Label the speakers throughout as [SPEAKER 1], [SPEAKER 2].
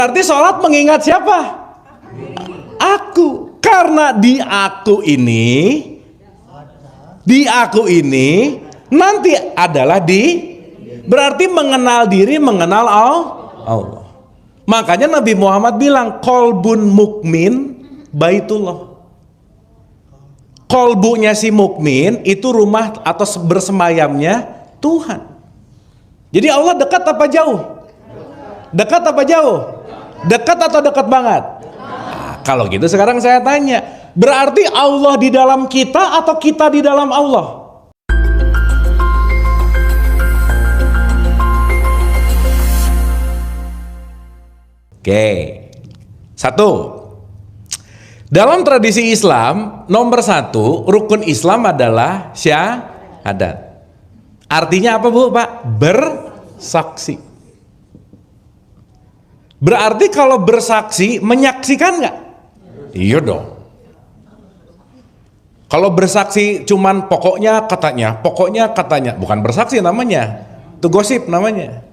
[SPEAKER 1] Berarti sholat mengingat siapa? Aku. Karena di aku ini nanti adalah berarti mengenal diri, mengenal Allah. Makanya Nabi Muhammad bilang kolbun mukmin baitullah. Kolbunya si mukmin itu rumah atau bersemayamnya Tuhan. Jadi Allah dekat apa jauh? Dekat apa jauh? Dekat atau dekat banget? Nah, kalau gitu sekarang saya tanya, berarti Allah di dalam kita atau kita di dalam Allah? Oke, satu, dalam tradisi Islam nomor satu rukun Islam adalah syahadat. Artinya apa Bu Pak? Bersaksi. Berarti kalau bersaksi menyaksikan nggak? Iya dong. Kalau bersaksi cuman pokoknya katanya, bukan bersaksi namanya, itu gosip namanya.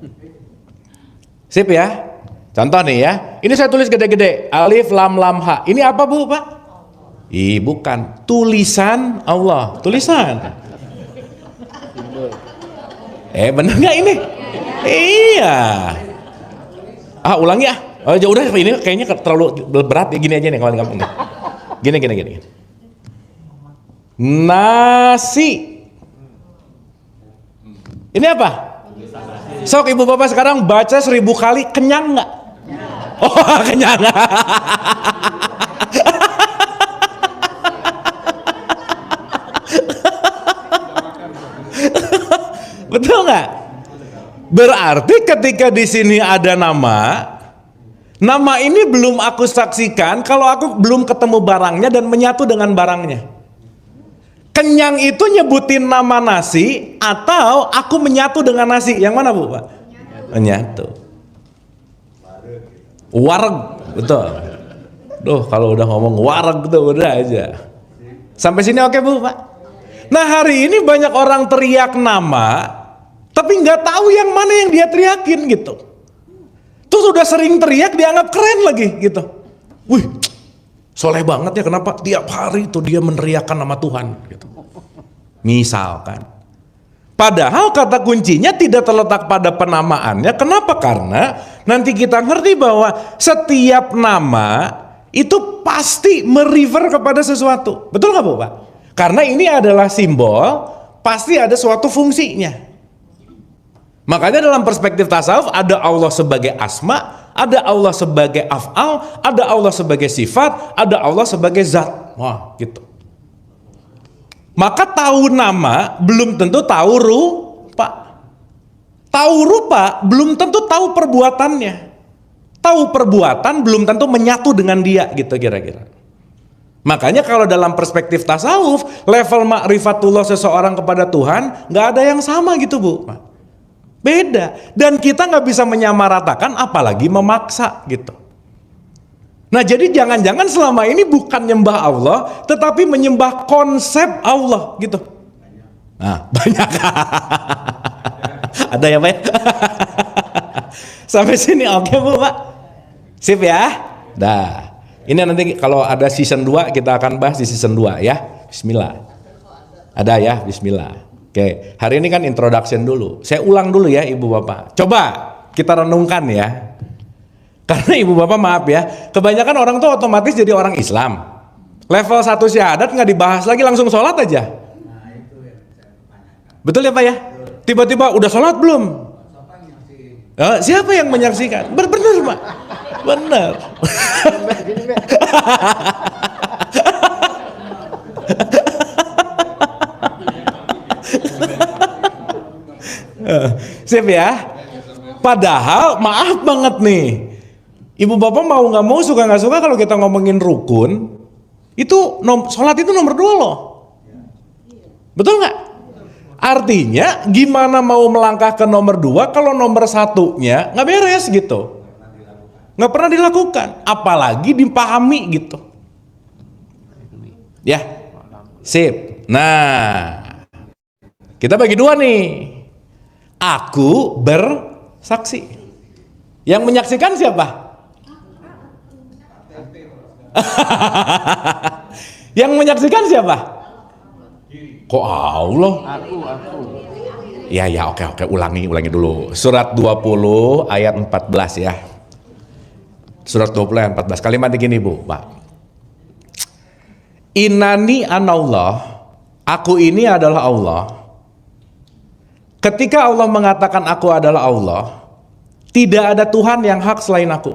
[SPEAKER 1] Sip ya. Contoh nih ya, ini saya tulis gede-gede, alif lam lam ha. Ini apa Bu Pak? Bukan, tulisan Allah, tulisan. Bener nggak ini? Iya. Ulangi ah. Oh ya udah, ini kayaknya terlalu berat ya, gini aja nih kawan kamu nih. Gini. Nasi. Ini apa? Sok ibu bapak sekarang baca 1000 kali, kenyang nggak? Oh kenyang. Betul nggak? Berarti ketika di sini ada nama ini belum aku saksikan kalau aku belum ketemu barangnya dan menyatu dengan barangnya. Kenyang itu nyebutin nama nasi atau aku menyatu dengan nasi? Yang mana Bu Pak? Menyatu. Wareg, betul. Duh, kalau udah ngomong wareg tuh udah aja. Sampai sini oke Bu Pak? Nah hari ini banyak orang teriak nama tapi nggak tahu yang mana yang dia teriakin gitu. Terus udah sering teriak dianggap keren lagi gitu. Wih, soleh banget ya, kenapa tiap hari tuh dia meneriakkan nama Tuhan gitu. Misalkan. Padahal kata kuncinya tidak terletak pada penamaannya. Kenapa? Karena nanti kita ngerti bahwa setiap nama itu pasti merefer kepada sesuatu. Betul nggak Bu Pak? Karena ini adalah simbol, pasti ada suatu fungsinya. Makanya dalam perspektif tasawuf ada Allah sebagai asma, ada Allah sebagai af'al, ada Allah sebagai sifat, ada Allah sebagai zat. Wah, gitu. Maka tahu nama belum tentu tahu rupa. Tahu rupa belum tentu tahu perbuatannya. Tahu perbuatan belum tentu menyatu dengan dia gitu kira-kira. Makanya kalau dalam perspektif tasawuf, level ma'rifatullah seseorang kepada Tuhan nggak ada yang sama gitu Bu. Beda, dan kita nggak bisa menyamaratakan apalagi memaksa gitu. Nah jadi jangan-jangan selama ini bukan nyembah Allah tetapi menyembah konsep Allah gitu. Nah banyak. Ada ya Pak? Sampai sini oke Bu Pak? Sip ya? Dah. Ini nanti kalau ada season 2 kita akan bahas di season 2 ya. Bismillah. Ada ya? Bismillah. Oke, hari ini kan introduction dulu. Saya ulang dulu ya Ibu Bapak. Coba kita renungkan ya. Karena Ibu Bapak maaf ya, kebanyakan orang tuh otomatis jadi orang Islam. Level 1 syahadat nggak dibahas lagi, langsung sholat aja. Betul ya Pak ya? Tiba-tiba udah sholat belum? Siapa yang menyaksikan? Benar Pak. Benar. Sip ya. Padahal maaf banget nih, Ibu Bapak mau nggak mau, suka nggak suka, kalau kita ngomongin rukun itu sholat itu nomor 2 loh. Betul nggak? Artinya gimana mau melangkah ke nomor 2 kalau nomor 1-nya nggak beres gitu, nggak pernah dilakukan, apalagi dipahami gitu. Ya, sip. Nah, kita bagi 2 nih. Aku bersaksi. Yang menyaksikan siapa? Yang menyaksikan siapa? Kok Allah?
[SPEAKER 2] Aku.
[SPEAKER 1] Ya, oke, ulangi dulu. Surat 20 ayat 14 ya. Surat 20 ayat 14. Kalimat begini, Bu, Pak. Innani anallah, aku ini adalah Allah. Ketika Allah mengatakan aku adalah Allah, tidak ada Tuhan yang hak selain aku.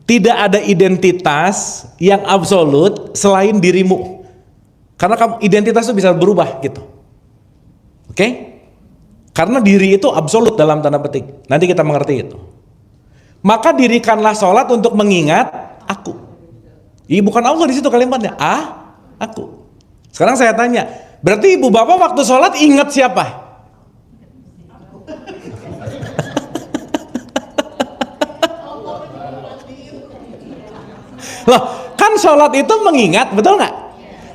[SPEAKER 1] Tidak ada identitas yang absolut selain dirimu. Karena identitas itu bisa berubah gitu. Oke? Karena diri itu absolut dalam tanda petik. Nanti kita mengerti itu. Maka dirikanlah sholat untuk mengingat aku. Iya, bukan Allah di situ kalimatnya. Aku. Sekarang saya tanya, berarti ibu bapak waktu sholat ingat siapa? Loh, kan sholat itu mengingat, betul nggak?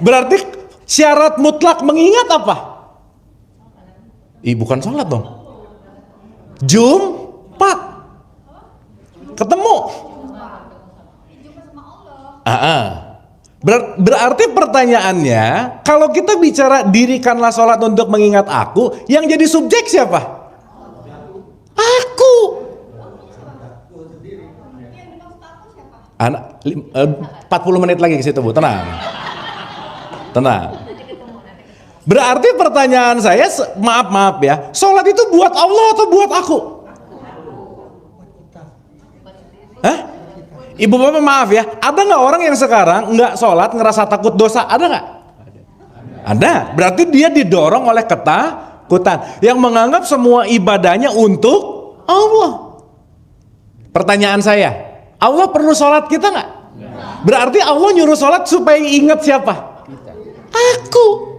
[SPEAKER 1] Berarti syarat mutlak mengingat apa? Bukan sholat dong. Jumat. Ketemu. Berarti pertanyaannya, kalau kita bicara dirikanlah sholat untuk mengingat aku, yang jadi subjek siapa? Aku. Anak 40 menit lagi ke situ, Bu. Tenang. Berarti pertanyaan saya, maaf ya, sholat itu buat Allah atau buat aku? Hah? Ibu bapak maaf ya, ada nggak orang yang sekarang nggak sholat ngerasa takut dosa? Ada nggak? Ada. Berarti dia didorong oleh ketakutan yang menganggap semua ibadahnya untuk Allah. Pertanyaan saya, Allah perlu sholat kita nggak? Berarti Allah nyuruh sholat supaya ingat siapa? Aku.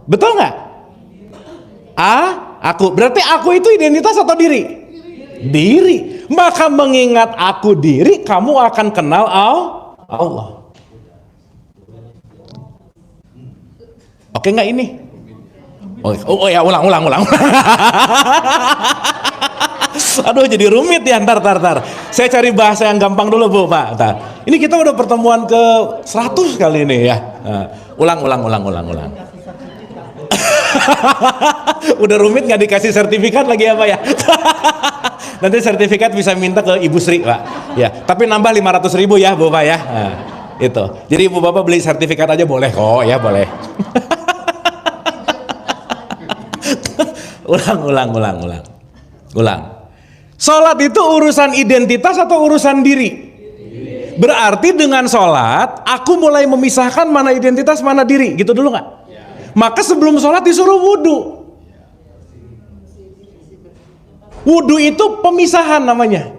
[SPEAKER 1] Betul nggak? Aku. Berarti aku itu identitas atau diri? Diri. Maka mengingat aku diri, kamu akan kenal Allah. Oke nggak ini? Oh ya, ulang. Aduh, jadi rumit ya. Ntar. Saya cari bahasa yang gampang dulu, Bu, Pak. Ntar. Ini kita udah pertemuan ke 100 kali ini ya. Ulang. Udah rumit nggak dikasih sertifikat lagi apa ya? Nanti sertifikat bisa minta ke Ibu Sri, Pak. Ya, tapi nambah 500.000 ya, Bu, Pak ya. Itu. Jadi Ibu Bapak beli sertifikat aja boleh kok, ya boleh. Ulang. Sholat itu urusan identitas atau urusan diri? Berarti dengan sholat, aku mulai memisahkan mana identitas, mana diri. Gitu dulu nggak? Maka sebelum sholat disuruh wudhu. Wudhu itu pemisahan namanya.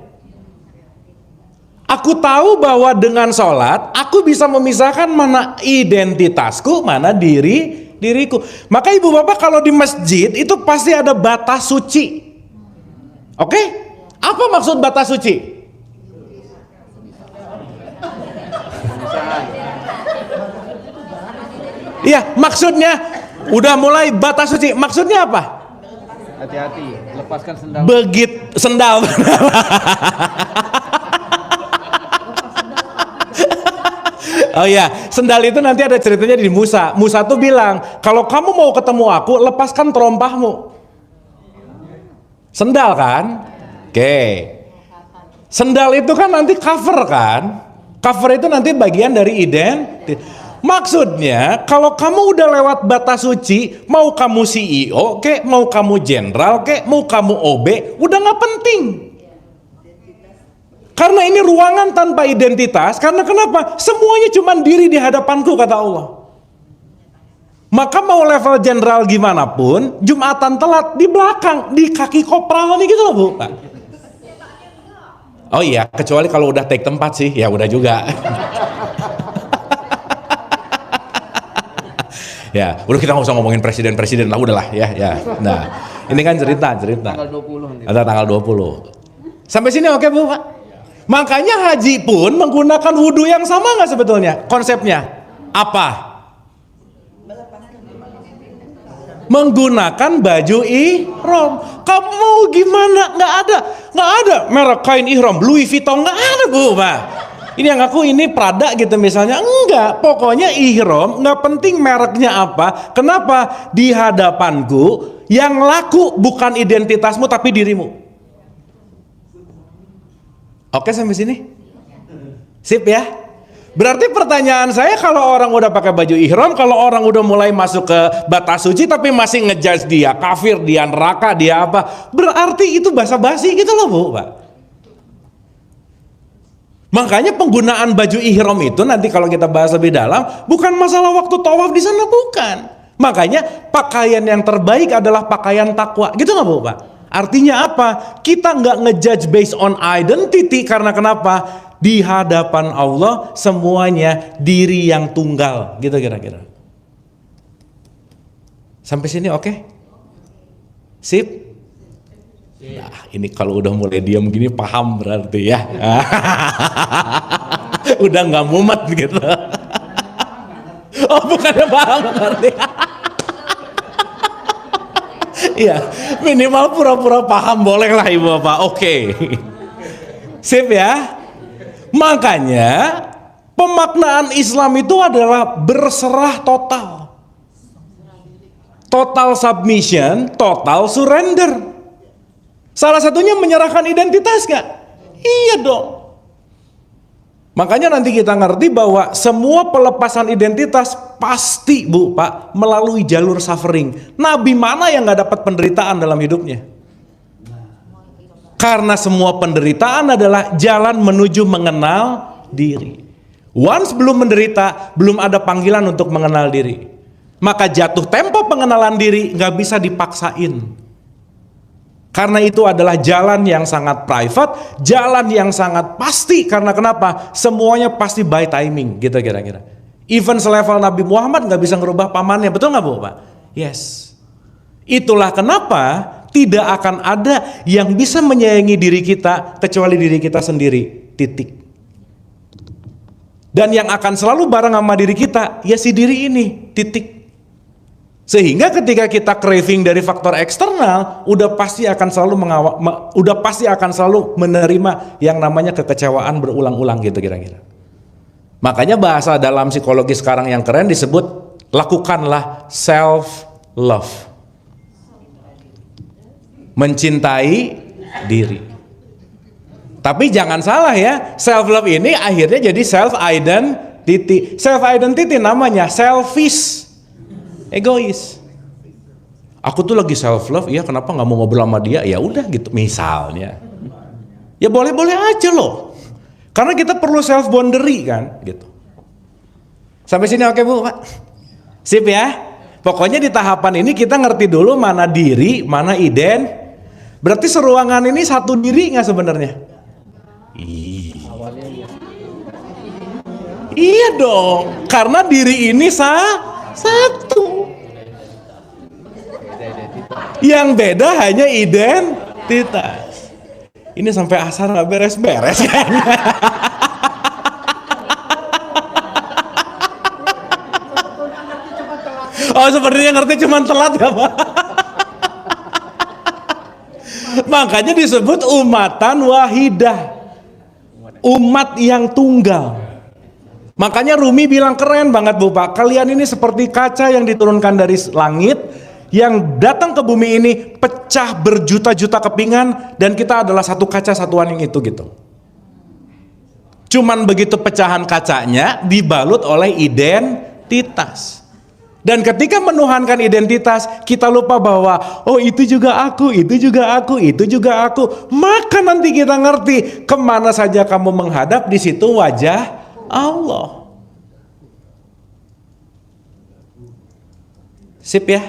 [SPEAKER 1] Aku tahu bahwa dengan sholat, aku bisa memisahkan mana identitasku, mana diriku. Maka ibu bapak kalau di masjid itu pasti ada batas suci. Oke? Apa maksud batas suci? Iya, maksudnya udah mulai batas suci. Maksudnya apa?
[SPEAKER 2] Hati-hati, lepaskan sendal.
[SPEAKER 1] Sendal. Oh iya, sendal itu nanti ada ceritanya di Musa. Musa tuh bilang, kalau kamu mau ketemu aku, lepaskan terompahmu. Sendal kan? Oke. Sendal itu kan nanti cover kan? Cover itu nanti bagian dari identitas. Maksudnya, kalau kamu udah lewat batas suci, mau kamu CEO kek, mau kamu jenderal kek, mau kamu OB, udah nggak penting. Karena ini ruangan tanpa identitas. Karena kenapa? Semuanya cuma diri di hadapanku, kata Allah. Maka mau level jenderal gimana pun, Jumatan telat di belakang, di kaki kopral nih gitu loh, Bu. Oh iya, kecuali kalau udah take tempat sih, ya udah juga. Ya, udah kita nggak usah ngomongin presiden lah, udahlah ya. Nah, ini kan cerita.
[SPEAKER 2] Tanggal 20.
[SPEAKER 1] Ada tanggal 20. Sampai sini oke, Bu, Pak? Makanya haji pun menggunakan wudhu yang sama nggak sebetulnya? Konsepnya apa? menggunakan baju ihram. Kamu mau gimana? Nggak ada merek kain ihram Louis Vuitton, nggak ada bu Pak. Ini yang aku ini Prada gitu misalnya, enggak. Pokoknya ihram nggak penting mereknya apa. Kenapa? Di hadapanku yang laku bukan identitasmu tapi dirimu. Oke sampai sini? Sip ya? Berarti pertanyaan saya, kalau orang udah pakai baju ihram, kalau orang udah mulai masuk ke batas suci tapi masih ngejudge dia kafir, dia neraka, dia apa, berarti itu basa-basi gitu loh bu Pak. Makanya penggunaan baju ihram itu nanti kalau kita bahas lebih dalam, bukan masalah waktu tawaf di sana, bukan. Makanya pakaian yang terbaik adalah pakaian takwa, gitu nggak bu Pak? Artinya apa? Kita nggak ngejudge based on identity, karena kenapa? Di hadapan Allah semuanya diri yang tunggal, gitu kira-kira. Sampai sini oke? Sip? Nah, ini kalau udah mulai diam gini paham berarti ya. Udah nggak mumet gitu. Oh bukannya paham berarti. Iya, minimal pura-pura paham boleh lah ibu bapak. Oke. Sip ya. Makanya pemaknaan Islam itu adalah berserah total. Total submission, total surrender. Salah satunya menyerahkan identitas gak? Iya dong. Makanya nanti kita ngerti bahwa semua pelepasan identitas pasti bu Pak melalui jalur suffering. Nabi mana yang gak dapat penderitaan dalam hidupnya? Karena semua penderitaan adalah jalan menuju mengenal diri. Once belum menderita, belum ada panggilan untuk mengenal diri. Maka jatuh tempo pengenalan diri gak bisa dipaksain. Karena itu adalah jalan yang sangat private, jalan yang sangat pasti. Karena kenapa? Semuanya pasti by timing, gitu kira-kira. Even selevel Nabi Muhammad gak bisa ngerubah pamannya, betul gak bu Pak? Yes. Itulah kenapa tidak akan ada yang bisa menyayangi diri kita kecuali diri kita sendiri, titik. Dan yang akan selalu bareng sama diri kita ya si diri ini, titik. Sehingga ketika kita craving dari faktor eksternal, udah pasti akan selalu menerima yang namanya kekecewaan berulang-ulang, gitu kira-kira. Makanya bahasa dalam psikologi sekarang yang keren disebut lakukanlah self love. Mencintai diri. Tapi jangan salah ya, self love ini akhirnya jadi self identity. Self identity namanya selfish, egois. Aku tuh lagi self love, ya kenapa nggak mau ngobrol sama dia? Ya udah gitu misalnya. Ya boleh-boleh aja loh. Karena kita perlu self boundary kan, gitu. Sampai sini oke bu Pak? Sip ya. Pokoknya di tahapan ini kita ngerti dulu mana diri, mana Berarti seruangan ini satu diri nggak sebenarnya? Iya dong, karena diri ini satu. Yang beda hanya identitas. Ini sampai asar nggak beres-beres kayaknya. Oh sepertinya ngerti cuman telat ya Pak. Makanya disebut umatan wahidah, umat yang tunggal. Makanya Rumi bilang keren banget bu Pak, kalian ini seperti kaca yang diturunkan dari langit, yang datang ke bumi ini pecah berjuta-juta kepingan, dan kita adalah satu kaca satuan yang itu gitu. Cuman begitu pecahan kacanya dibalut oleh identitas. Dan ketika menuhankan identitas, kita lupa bahwa oh itu juga aku, itu juga aku, itu juga aku. Maka nanti kita ngerti kemana saja kamu menghadap, di situ wajah Allah. Sip ya.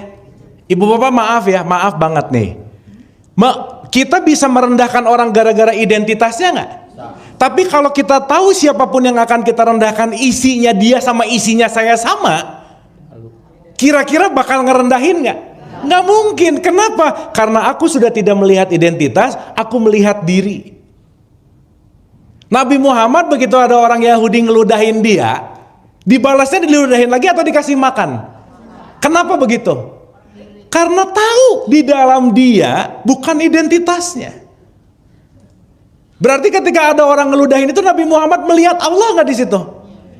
[SPEAKER 1] Ibu bapak maaf ya, maaf banget nih. Kita bisa merendahkan orang gara-gara identitasnya nggak? Tapi kalau kita tahu siapapun yang akan kita rendahkan, isinya dia sama isinya saya sama, kira-kira bakal ngerendahin nggak? Nggak mungkin. Kenapa? Karena aku sudah tidak melihat identitas, aku melihat diri. Nabi Muhammad begitu ada orang Yahudi ngeludahin dia, dibalasnya diludahin lagi atau dikasih makan? Kenapa begitu? Karena tahu di dalam dia bukan identitasnya. Berarti ketika ada orang ngeludahin itu, Nabi Muhammad melihat Allah nggak di situ?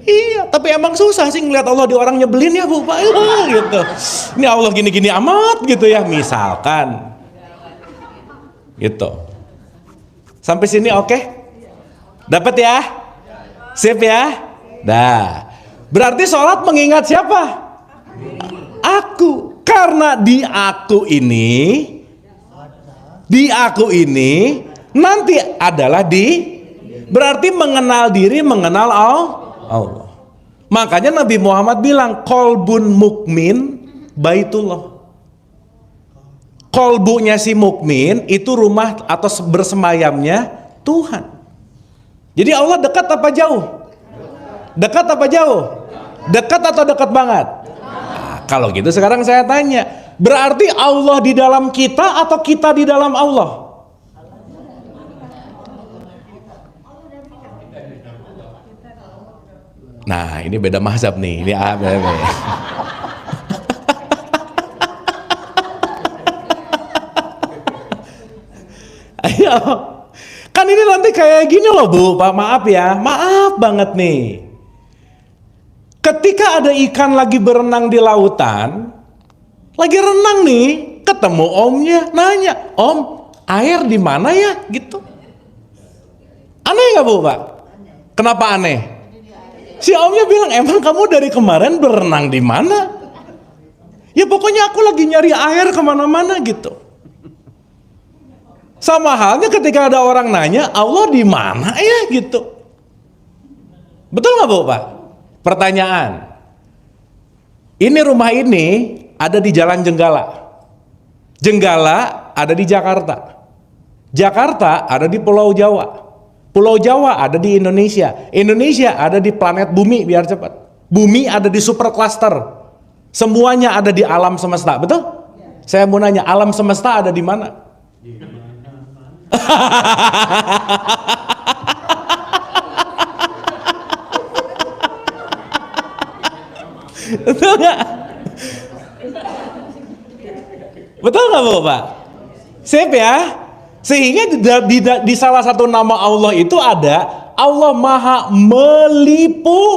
[SPEAKER 1] Iya, tapi emang susah sih ngelihat Allah di orang nyebelin ya Bu Pak, gitu. Ini Allah gini-gini amat gitu ya, misalkan. Gitu. Sampai sini oke? Dapat ya? Sip ya? Dah. Berarti sholat mengingat siapa? Aku. Karena di aku ini nanti adalah berarti mengenal diri, mengenal Allah. Makanya Nabi Muhammad bilang kolbun mukmin baitullah. Kolbunya si mukmin itu rumah atau bersemayamnya Tuhan. Jadi Allah dekat apa jauh? Dekat apa jauh? Dekat atau dekat banget? Nah, kalau gitu sekarang saya tanya, berarti Allah di dalam kita atau kita di dalam Allah? Nah, ini beda mazhab nih. Ini A, B. Ayo. Kan ini nanti kayak gini loh Bu, Pak, maaf ya. Maaf banget nih. Ketika ada ikan lagi berenang di lautan, lagi renang nih, ketemu omnya, nanya, "Om, air di mana ya?" gitu. Aneh nggak Bu, Pak? Kenapa aneh? Si omnya bilang, "Emang kamu dari kemarin berenang di mana?" "Ya pokoknya aku lagi nyari air kemana-mana," gitu. Sama halnya ketika ada orang nanya, "Allah di mana ya?" gitu. Betul nggak Bu, Pak? Pertanyaan. Ini rumah ini ada di Jalan Jenggala. Jenggala ada di Jakarta. Jakarta ada di Pulau Jawa. Pulau Jawa ada di Indonesia. Indonesia ada di planet Bumi, biar cepat. Bumi ada di super cluster. Semuanya ada di alam semesta, betul? Saya mau nanya, alam semesta ada di mana? Betul nggak? Betul nggak Bu, Pak? Sip ya. Sehingga di salah satu nama Allah itu ada Allah Maha Meliputi.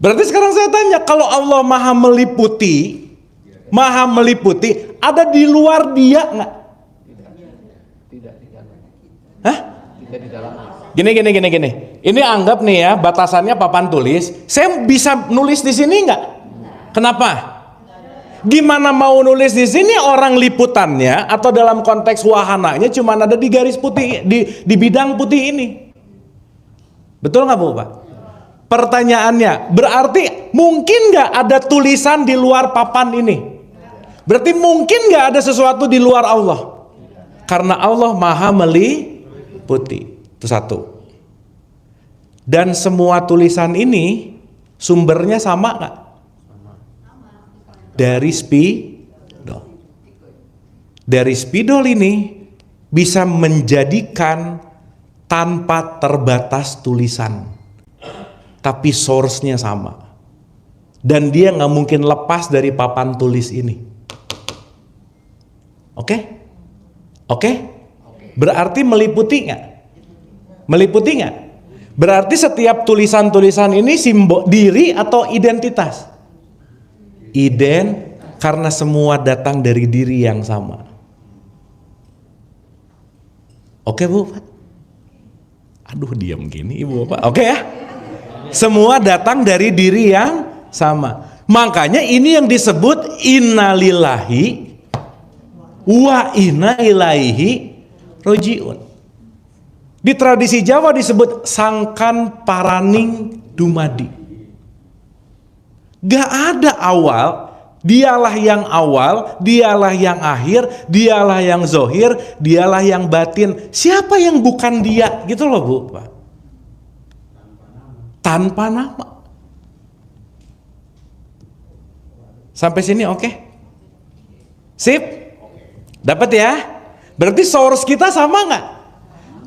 [SPEAKER 1] Berarti sekarang saya tanya, kalau Allah Maha Meliputi, ada di luar dia nggak?
[SPEAKER 2] Tidak.
[SPEAKER 1] Hah?
[SPEAKER 2] Tidak di dalam.
[SPEAKER 1] Gini. Ini anggap nih ya, batasannya papan tulis. Saya bisa nulis di sini nggak? Kenapa? Gimana mau nulis di sini orang liputannya atau dalam konteks wahananya cuma ada di garis putih, di bidang putih ini. Betul nggak Bu, Pak? Pertanyaannya, berarti mungkin nggak ada tulisan di luar papan ini? Berarti mungkin nggak ada sesuatu di luar Allah? Karena Allah Maha Meliputi. Itu satu. Dan semua tulisan ini sumbernya sama nggak? Dari spidol. Dari spidol ini bisa menjadikan tanpa terbatas tulisan, tapi source-nya sama. Dan dia nggak mungkin lepas dari papan tulis ini. Oke? Berarti meliputi nggak? Meliputi nggak? Berarti setiap tulisan-tulisan ini simbol diri atau identitas? Karena semua datang dari diri yang sama. Oke Bu? Aduh diam gini Ibu Bapak. Oke ya? Semua datang dari diri yang sama. Makanya ini yang disebut innalillahi wa inna ilaihi rojiun. Di tradisi Jawa disebut sangkan paraning dumadi. Gak ada awal, dialah yang awal, dialah yang akhir, dialah yang zohir, dialah yang batin. Siapa yang bukan dia? Gitu loh Bu, Pak. Tanpa nama. Sampai sini oke? Sip? Dapat ya? Berarti source kita sama nggak?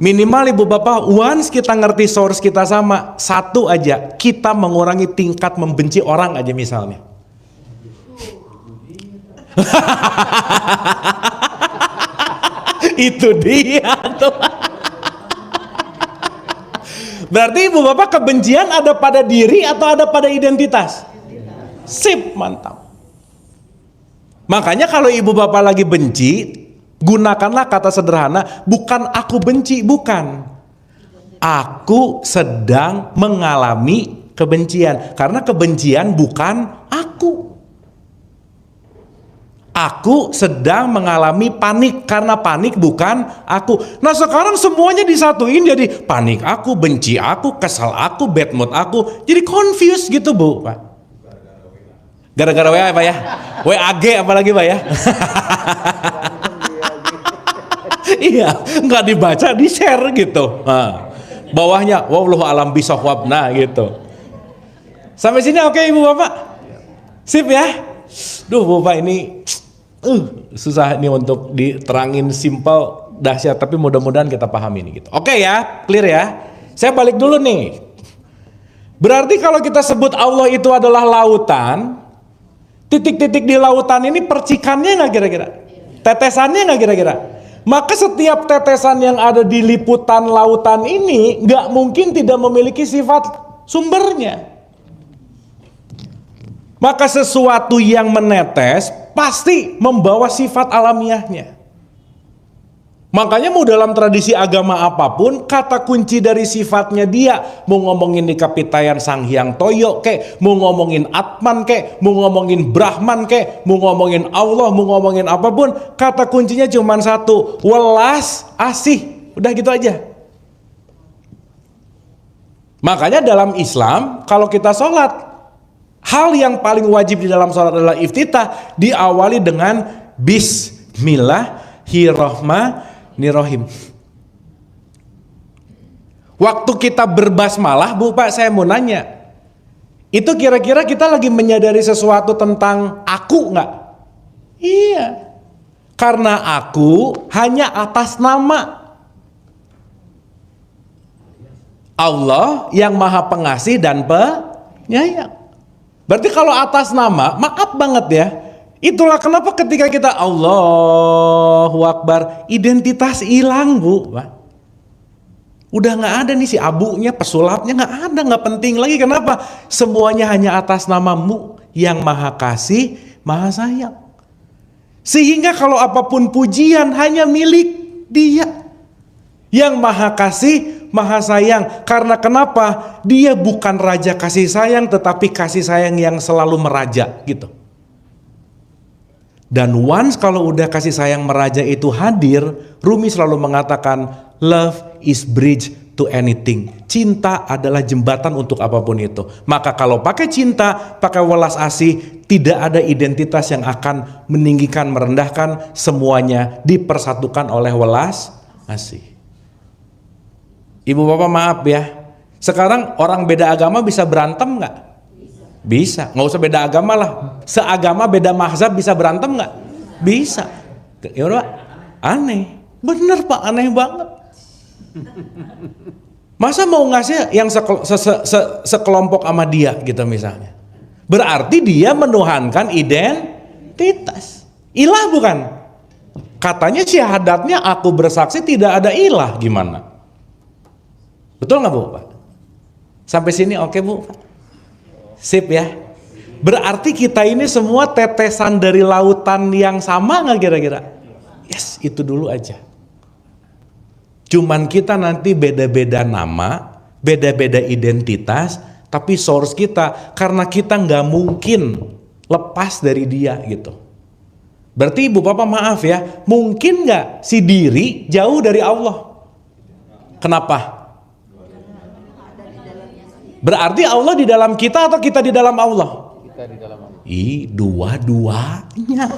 [SPEAKER 1] Minimal Ibu Bapak, once kita ngerti source kita sama, satu aja, kita mengurangi tingkat membenci orang aja misalnya. Itu dia tuh. Berarti ibu bapak kebencian ada pada diri atau ada pada identitas? Sip, mantap. Makanya kalau ibu bapak lagi benci, gunakanlah kata sederhana, bukan aku benci, bukan. Aku sedang mengalami kebencian. Karena kebencian bukan aku. Aku sedang mengalami panik, karena panik bukan aku. Nah sekarang semuanya disatuin jadi panik aku, benci aku, kesal aku, bad mood aku. Jadi confused gitu bu, Pak. Gara-gara WA Pak ya? WAG apalagi Pak ya? Iya, nggak dibaca, di share gitu. Nah, bawahnya, wallahu alam bisawab, nah gitu. Sampai sini oke ibu bapak? Sip ya? Duh bapak ini susah nih untuk diterangin simple, dahsyat, tapi mudah-mudahan kita paham ini gitu. Oke ya, clear ya. Saya balik dulu nih. Berarti kalau kita sebut Allah itu adalah lautan, titik-titik di lautan ini percikannya nggak kira-kira? Tetesannya nggak kira-kira? Maka setiap tetesan yang ada di liputan lautan ini nggak mungkin tidak memiliki sifat sumbernya. Maka sesuatu yang menetes pasti membawa sifat alamiahnya. Makanya mau dalam tradisi agama apapun, kata kunci dari sifatnya dia, mau ngomongin di Kapitayan Sang Hyang Toyo kek, mau ngomongin Atman kek, mau ngomongin Brahman kek, mau ngomongin Allah, mau ngomongin apapun, kata kuncinya cuma satu, welas asih. Udah gitu aja. Makanya dalam Islam kalau kita sholat, hal yang paling wajib di dalam sholat adalah iftitah, diawali dengan Bismillahirrahmanirrahim. Waktu kita berbasmalah, Bu Pak, saya mau nanya, itu kira-kira kita lagi menyadari sesuatu tentang aku nggak? Iya, karena aku hanya atas nama Allah yang Maha Pengasih dan Penyayang. Berarti kalau atas nama, maaf banget ya, itulah kenapa ketika kita Allahu Akbar, identitas hilang Bu. Udah nggak ada nih si abunya, pesulapnya nggak ada, nggak penting lagi. Kenapa? Semuanya hanya atas namamu yang Maha Kasih, Maha Sayang. Sehingga kalau apapun pujian hanya milik Dia yang Maha Kasih, Maha Sayang. Karena kenapa? Dia bukan raja kasih sayang, tetapi kasih sayang yang selalu meraja gitu. Dan once kalau udah kasih sayang meraja itu hadir, Rumi selalu mengatakan love is bridge to anything. Cinta adalah jembatan untuk apapun itu. Maka kalau pakai cinta, pakai welas asih, tidak ada identitas yang akan meninggikan, merendahkan. Semuanya dipersatukan oleh welas asih. Ibu bapak maaf ya, sekarang orang beda agama bisa berantem nggak? Bisa, nggak usah beda agama lah, seagama beda mazhab bisa berantem nggak? Bisa. Ya Pak, aneh, bener Pak, aneh banget. Masa mau ngasih yang sekelompok sama dia gitu misalnya? Berarti dia menuhankan identitas. Ilah bukan? Katanya syahadatnya aku bersaksi tidak ada ilah, gimana? Betul nggak Bu Pak? Sampai sini oke Bu? Sip ya. Berarti kita ini semua tetesan dari lautan yang sama nggak kira-kira? Yes, itu dulu aja. Cuman kita nanti beda-beda nama, beda-beda identitas, tapi source kita, karena kita nggak mungkin lepas dari Dia gitu. Berarti Ibu Bapak maaf ya, mungkin nggak si diri jauh dari Allah? Kenapa? Berarti Allah di dalam kita atau kita di dalam Allah?
[SPEAKER 2] Kita di dalam Allah.
[SPEAKER 1] Dua-duanya.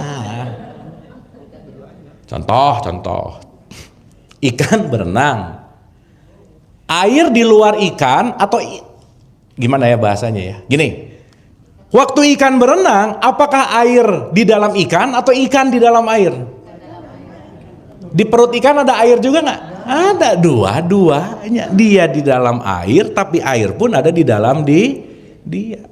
[SPEAKER 1] Contoh. Ikan berenang. Air di luar ikan atau gimana ya bahasanya ya? Gini. Waktu ikan berenang, apakah air di dalam ikan atau ikan di dalam air? Di perut ikan ada air juga nggak? Ada, dua-duanya. Dia di dalam air, tapi air pun ada di dalam dia.